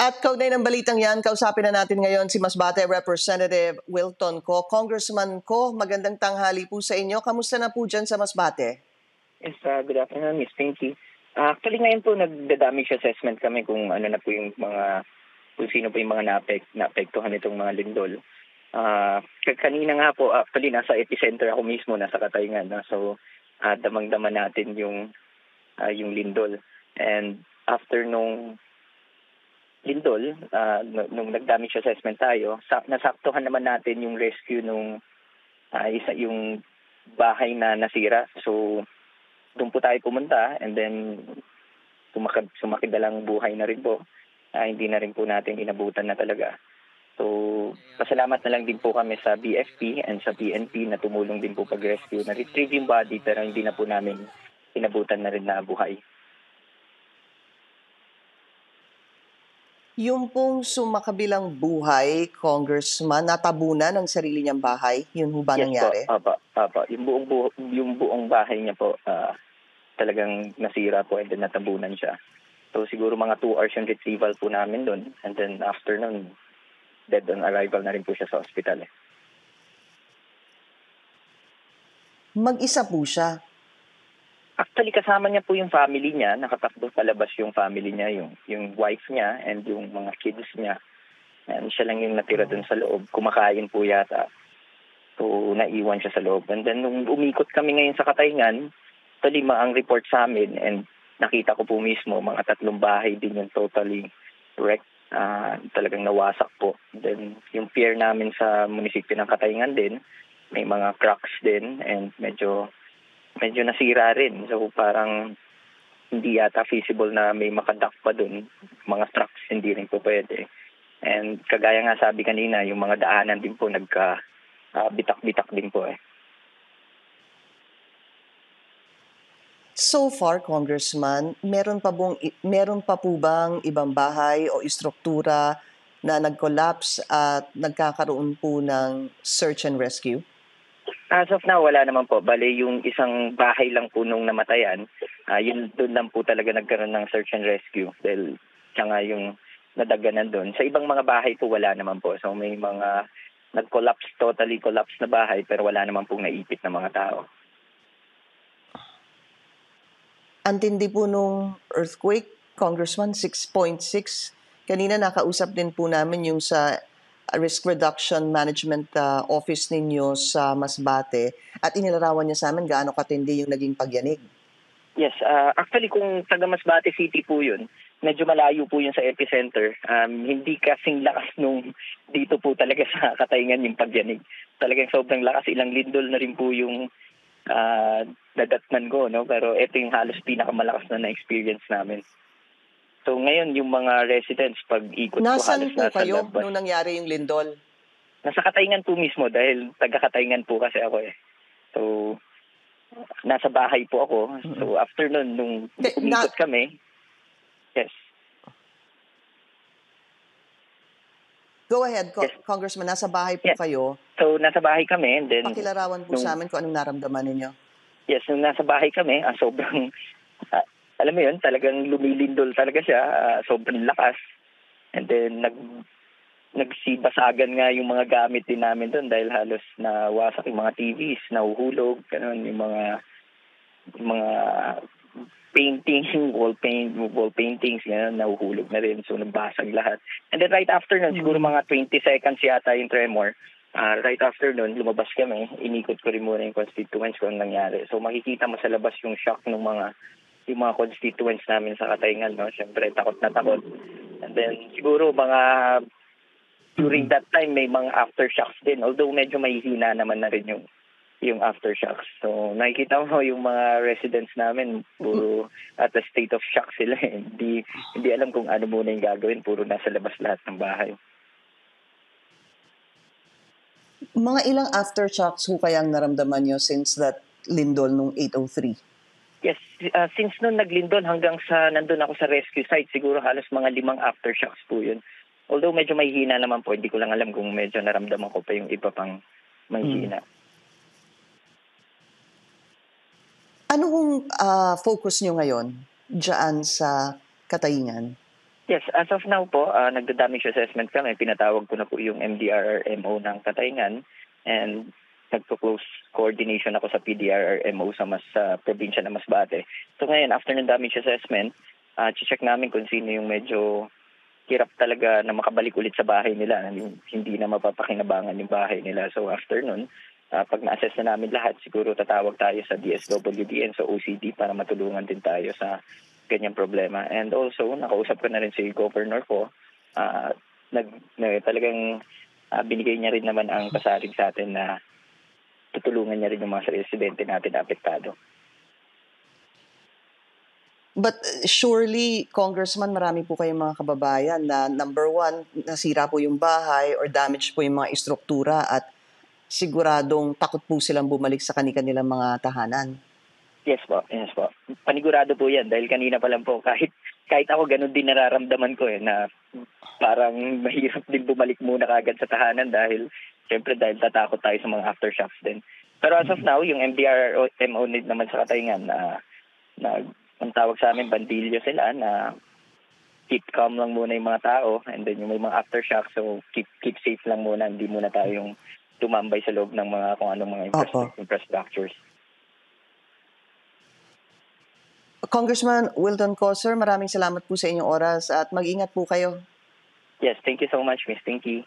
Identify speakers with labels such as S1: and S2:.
S1: At kaugnay ng balitang yan, kausapin na natin ngayon si Masbate Representative Wilton Ko. Congressman Ko, magandang tanghali po sa inyo. Kamusta na po dyan sa Masbate?
S2: Yes, good afternoon, Miss Pinky. Actually ngayon po nagda-damage assessment kami kung ano na po yung kung sino po yung mga naapektuhan nitong mga lindol. Kanina nga po, actually nasa epicenter ako mismo, nasa Katayngan. So, damang-dama natin yung lindol. And after nung lindol, nung nag-damage assessment tayo, nasaktuhan naman natin yung rescue nung yung bahay na nasira. So, doon po tayo pumunta and then sumakidalang buhay na rin po. Hindi na rin po natin inabutan na talaga. So, pasalamat na lang din po kami sa BFP and sa PNP na tumulong din po pag-rescue. Na-retrieve yung body pero hindi na po namin inabutan na rin na buhay.
S1: Yung pong sumakabilang buhay, Congressman, natabunan ng sarili niyang bahay? Yun ho ba nangyari?
S2: Yes po, apa. Yung buong bahay niya po, talagang nasira po and then natabunan siya. So siguro mga 2 hours yung retrieval po namin doon. And then after nun, dead on arrival na rin po siya sa ospital.
S1: Mag-isa po siya?
S2: Actually, kasama niya po yung family niya. Nakatakbo palabas yung family niya, yung wife niya and yung mga kids niya. And siya lang yung natira doon sa loob. Kumakain po yata. So, naiwan siya sa loob. And then, nung umikot kami ngayon sa Katayngan, actually, ang report sa amin and nakita ko po mismo, mga 3 bahay din yung totally wrecked. Talagang nawasak po. Then, yung pier namin sa munisipyo ng Katayngan din, may mga cracks din and medyo nasira rin. So parang hindi yata feasible na may makadak pa dun. Mga trucks hindi rin po pwede. And kagaya nga sabi kanina, yung mga daanan din po bitak-bitak din po .
S1: So far, Congressman, meron pa po bang ibang bahay o istruktura na nag-collapse at nagkakaroon po ng search and rescue?
S2: As of now, wala naman po. Bale, yung isang bahay lang po nung namatayan, yun doon lang po talaga nagkaroon ng search and rescue. Dahil siya nga yung nadaganan doon. Sa ibang mga bahay po, wala naman po. So may mga totally collapse na bahay, pero wala naman pong naipit na mga tao.
S1: Antindi po nung earthquake, Congressman, 6.6. Kanina nakausap din po namin yung sa Risk Reduction Management Office ninyo sa Masbate at inilarawan niya sa amin gaano katindi yung naging pagyanig.
S2: Yes, actually kung taga Masbate City po yun, medyo malayo po yun sa epicenter. Hindi kasing lakas nung dito po talaga sa Katayngan yung pagyanig. Talagang sobrang lakas, ilang lindol na rin po yung nadatnan ko, no? Pero ito yung halos pinakamalakas na na-experience namin. So ngayon, yung mga residents, pag ikot ko halos
S1: Nasaan po
S2: nasa
S1: kayo
S2: labas.
S1: nung nangyari yung lindol?
S2: Nasa Katayngan po mismo dahil taga-Katayngan po kasi ako . So, nasa bahay po ako. So, after nun, nung umikot kami, yes.
S1: Go ahead, Congressman. Nasa bahay po kayo.
S2: So, nasa bahay kami. And then,
S1: pakilarawan po sa amin kung anong naramdaman ninyo.
S2: Yes, nung nasa bahay kami, sobrang... alam mo yun, talagang lumilindol talaga siya, sobrang lakas. And then, nagsibasagan nga yung mga gamit din namin doon dahil halos nawasak yung mga TVs, nahuhulog, ganun, yung mga painting, wall paintings, ganun, nahuhulog na rin. So, nagbasag lahat. And then, right after nun, siguro mga 20 seconds yata yung tremor. Right after nun, lumabas kami, inikot ko rin muna yung constituents kung anong nangyari. So, makikita mo sa labas yung shock ng mga constituents namin sa Katayngan, no? Siyempre, takot na takot. And then, siguro, during that time, may mga aftershocks din. Although, medyo mahihina naman na rin yung aftershocks. So, nakikita mo yung mga residents namin, puro at a state of shock sila. Hindi alam kung ano muna yung gagawin. Puro nasa labas lahat ng bahay.
S1: Mga ilang aftershocks ho kayang naramdaman nyo since that lindol nung 8:03?
S2: Yes, since noon naglindol hanggang sa nandun ako sa rescue site, siguro halos mga 5 aftershocks po yun. Although medyo may hina naman po, hindi ko lang alam kung medyo naramdaman ko pa yung iba pang may hina.
S1: Ano kung focus nyo ngayon dyan sa Katayngan?
S2: Yes, as of now po, nagda-damage assessment kami. Pinatawag ko na po yung MDRRMO ng Katayngan and nagpo-close coordination ako sa PDRRMO sa probinsya ng Masbate. So ngayon, after ng damage assessment, check namin kung sino yung medyo hirap talaga na makabalik ulit sa bahay nila, hindi na mapapakinabangan yung bahay nila. So after nun, pag na-assess na namin lahat, siguro tatawag tayo sa DSWD and sa OCD para matulungan din tayo sa ganyang problema. And also, nakausap ko na rin si Governor ko, talagang binigay niya rin naman ang pasarig sa atin na tutulungan niya rin yung mga residente natin na apektado.
S1: But surely, Congressman, marami po kayong mga kababayan na number one, nasira po yung bahay or damage po yung mga istruktura at siguradong takot po silang bumalik sa kanilang mga tahanan.
S2: Yes po. Panigurado po yan dahil kanina pa lang po kahit ako ganun din nararamdaman ko na parang mahirap din bumalik muna kagad sa tahanan dahil siyempre dahil tatakot tayo sa mga aftershocks din. Pero as of now, yung MDRRMO naman sa Katayngan ang tawag sa amin, bandilyo sila na keep calm lang muna yung mga tao and then yung may mga aftershocks, so keep safe lang muna, hindi muna tayong tumambay sa loob ng mga kung anong mga infrastructures.
S1: Congressman Wilton Coser, maraming salamat po sa inyong oras at mag-ingat po kayo.
S2: Yes, thank you so much, Miss Pinky.